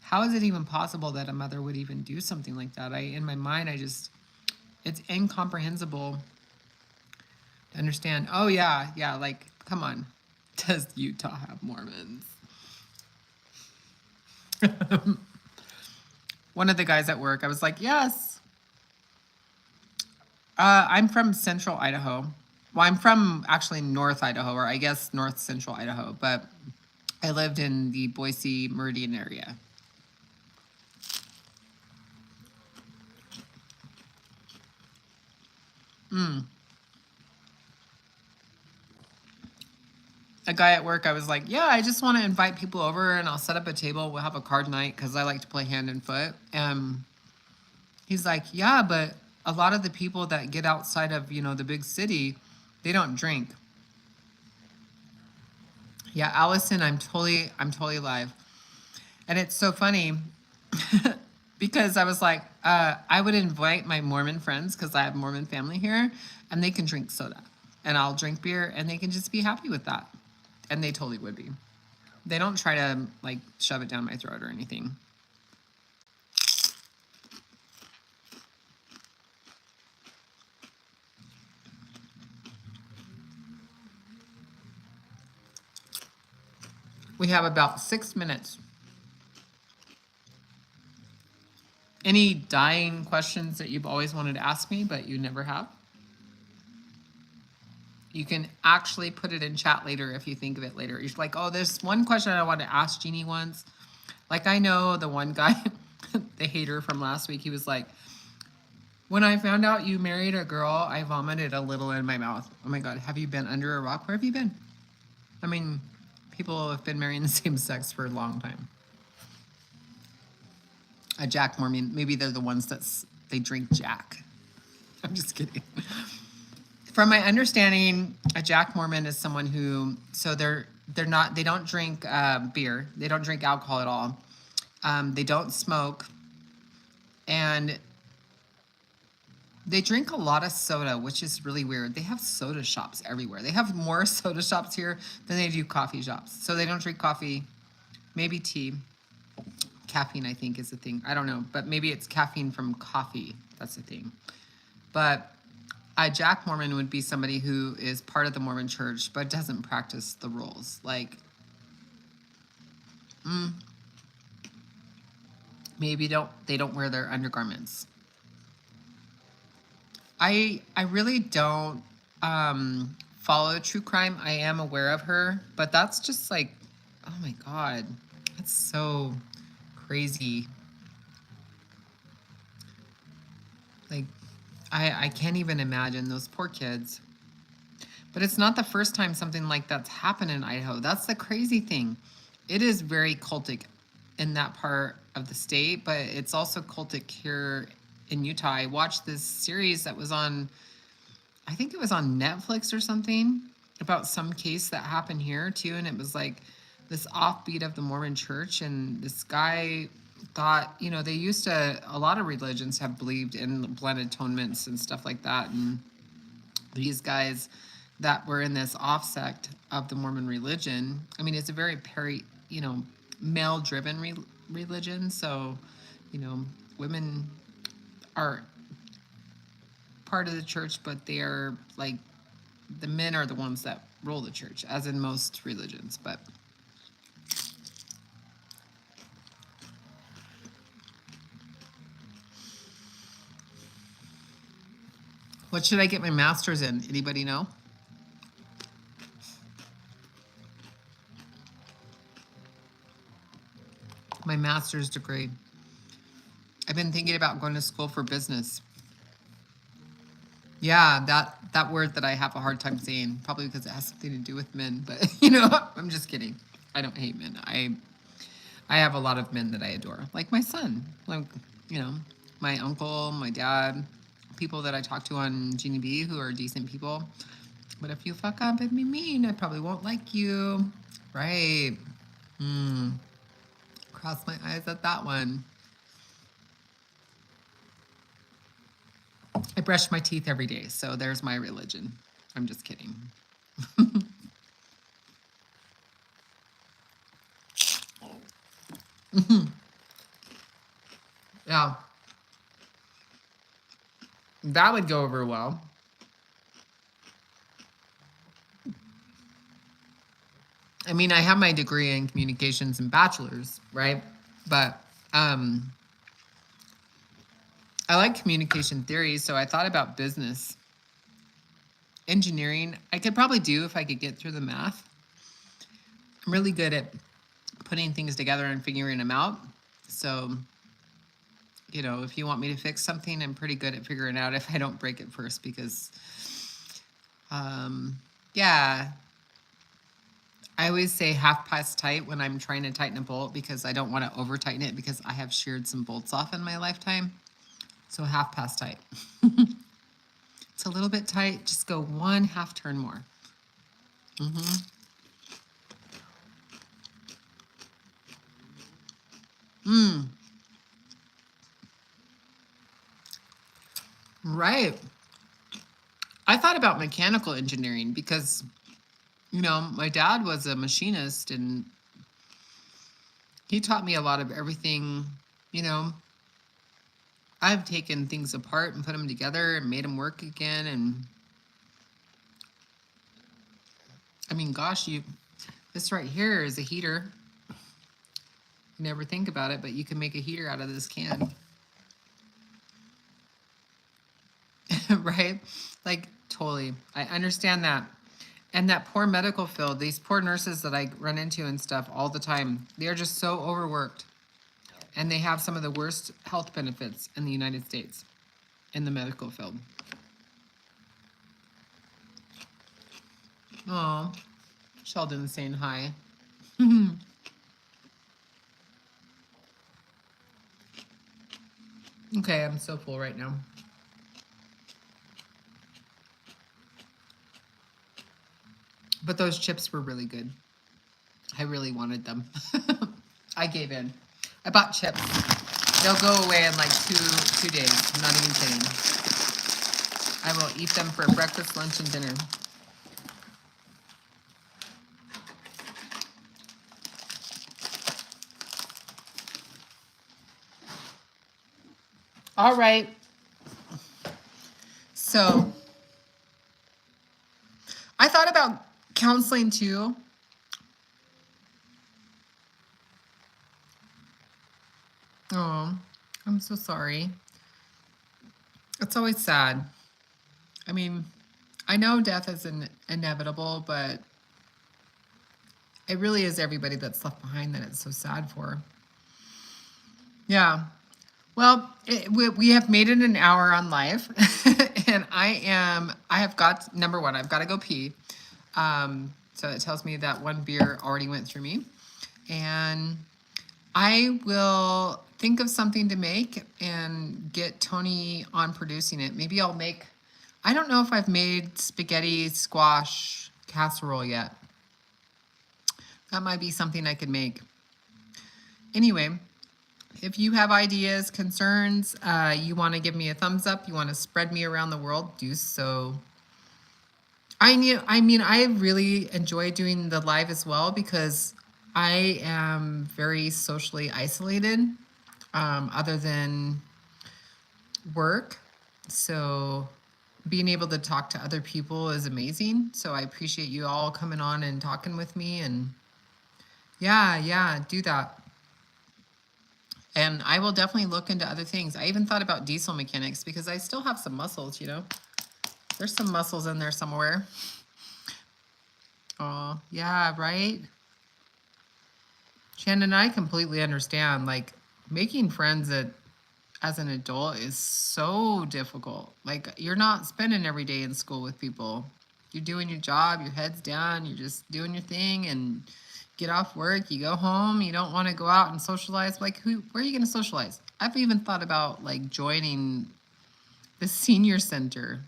how is it even possible that a mother would even do something like that? In my mind, it's incomprehensible to understand. Oh yeah, like, come on. Does Utah have Mormons? One of the guys at work, I was like, yes. I'm from central Idaho. Well, I'm from actually North Idaho, or I guess North Central Idaho, but I lived in the Boise Meridian area. A guy at work, I was like, yeah, I just want to invite people over and I'll set up a table. We'll have a card night because I like to play hand and foot. He's like, yeah, but a lot of the people that get outside of, the big city, they don't drink. Yeah, Allison, I'm totally live. And it's so funny because I was like, I would invite my Mormon friends because I have Mormon family here and they can drink soda and I'll drink beer and they can just be happy with that. And they totally would be. They don't try to like shove it down my throat or anything. We have about 6 minutes. Any dying questions that you've always wanted to ask me, but you never have? You can actually put it in chat later if you think of it later. You're like, oh, there's one question I wanted to ask Genie once. Like, I know the one guy, the hater from last week, he was like, when I found out you married a girl, I vomited a little in my mouth. Oh my God, have you been under a rock? Where have you been? I mean, people have been marrying the same sex for a long time. A Jack Mormon, maybe they're the ones they drink Jack. I'm just kidding. From my understanding, a Jack Mormon is someone who, so they don't drink beer. They don't drink alcohol at all. They don't smoke. And they drink a lot of soda, which is really weird. They have soda shops everywhere. They have more soda shops here than they do coffee shops. So they don't drink coffee, maybe tea. Caffeine, I think, is the thing. I don't know, but maybe it's caffeine from coffee. That's the thing. But a Jack Mormon would be somebody who is part of the Mormon church, but doesn't practice the rules. Like, maybe they don't wear their undergarments. I really don't follow true crime. I am aware of her, but that's just like, oh my God, that's so crazy. Like, I can't even imagine those poor kids. But it's not the first time something like that's happened in Idaho. That's the crazy thing. It is very cultic in that part of the state, but it's also cultic here in Utah. I watched this series that was on, I think it was on Netflix or something, about some case that happened here too. And it was like this offbeat of the Mormon church. And this guy thought, they used to, a lot of religions have believed in blood atonements and stuff like that. And these guys that were in this off sect of the Mormon religion, I mean, it's a very male driven religion. So, women are part of the church, but they are like, the men are the ones that rule the church, as in most religions. But what should I get my master's in? Anybody know? My master's degree. I've been thinking about going to school for business. Yeah, that word that I have a hard time saying, probably because it has something to do with men, but I'm just kidding. I don't hate men. I have a lot of men that I adore, like my son, like, my uncle, my dad, people that I talk to on Genie B who are decent people. But if you fuck up and be mean, I probably won't like you. Right. Cross my eyes at that one. I brush my teeth every day, so there's my religion. I'm just kidding. Yeah. That would go over well. I mean, I have my degree in communications and bachelor's, right? But I like communication theory, so I thought about business. Engineering, I could probably do if I could get through the math. I'm really good at putting things together and figuring them out. So, if you want me to fix something, I'm pretty good at figuring out if I don't break it first because, yeah. I always say half past tight when I'm trying to tighten a bolt because I don't want to over tighten it because I have sheared some bolts off in my lifetime. So half past tight. It's a little bit tight. Just go 1/2 turn more. Right. I thought about mechanical engineering because, my dad was a machinist and he taught me a lot of everything. I've taken things apart and put them together and made them work again. And I mean, gosh, This right here is a heater. You never think about it, but you can make a heater out of this can. Right? Like, totally. I understand that. And that poor medical field, these poor nurses that I run into and stuff all the time, they're just so overworked. And they have some of the worst health benefits in the United States in the medical field. Oh, Sheldon's saying hi. Okay, I'm so full right now. But those chips were really good. I really wanted them. I gave in. I bought chips. They'll go away in like two days. I'm not even kidding. I will eat them for breakfast, lunch, and dinner. All right. So I thought about counseling too. Oh, I'm so sorry. It's always sad. I mean, I know death is inevitable, but it really is everybody that's left behind that it's so sad for. Yeah. Well, we have made it an hour on live, and I have got, number one, I've got to go pee. So it tells me that one beer already went through me. And I will think of something to make and get Tony on producing it. Maybe I'll make, I don't know if I've made spaghetti squash casserole yet. That might be something I could make. Anyway, if you have ideas, concerns, you want to give me a thumbs up, you want to spread me around the world, do so. I mean, I really enjoy doing the live as well because I am very socially isolated, other than work. So being able to talk to other people is amazing. So I appreciate you all coming on and talking with me. And yeah, do that. And I will definitely look into other things. I even thought about diesel mechanics because I still have some muscles, you know. There's some muscles in there somewhere. Oh, yeah, right? Shannon, I completely understand. Like, making friends as an adult is so difficult. Like, you're not spending every day in school with people. You're doing your job, your head's down, you're just doing your thing, and get off work, you go home, you don't want to go out and socialize. Like, where are you going to socialize? I've even thought about, like, joining the senior center.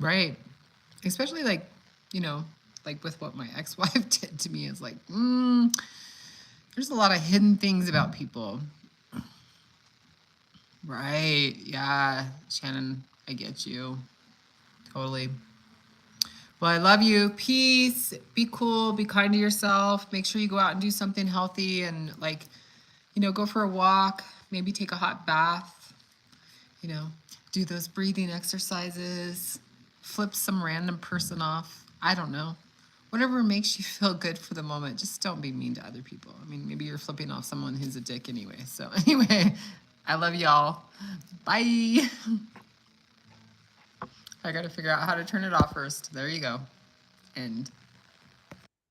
Right. Especially, like, you know, like with what my ex-wife did to me is like, there's a lot of hidden things about people. Right. Yeah. Shannon, I get you. Totally. Well, I love you. Peace. Be cool. Be kind to yourself. Make sure you go out and do something healthy and, like, you know, go for a walk. Maybe take a hot bath. You know, do those breathing exercises. Flip some random person off. I don't know. Whatever makes you feel good for the moment. Just don't be mean to other people. I mean, maybe you're flipping off someone who's a dick anyway. So anyway, I love y'all. Bye. I got to figure out how to turn it off first. There you go. End.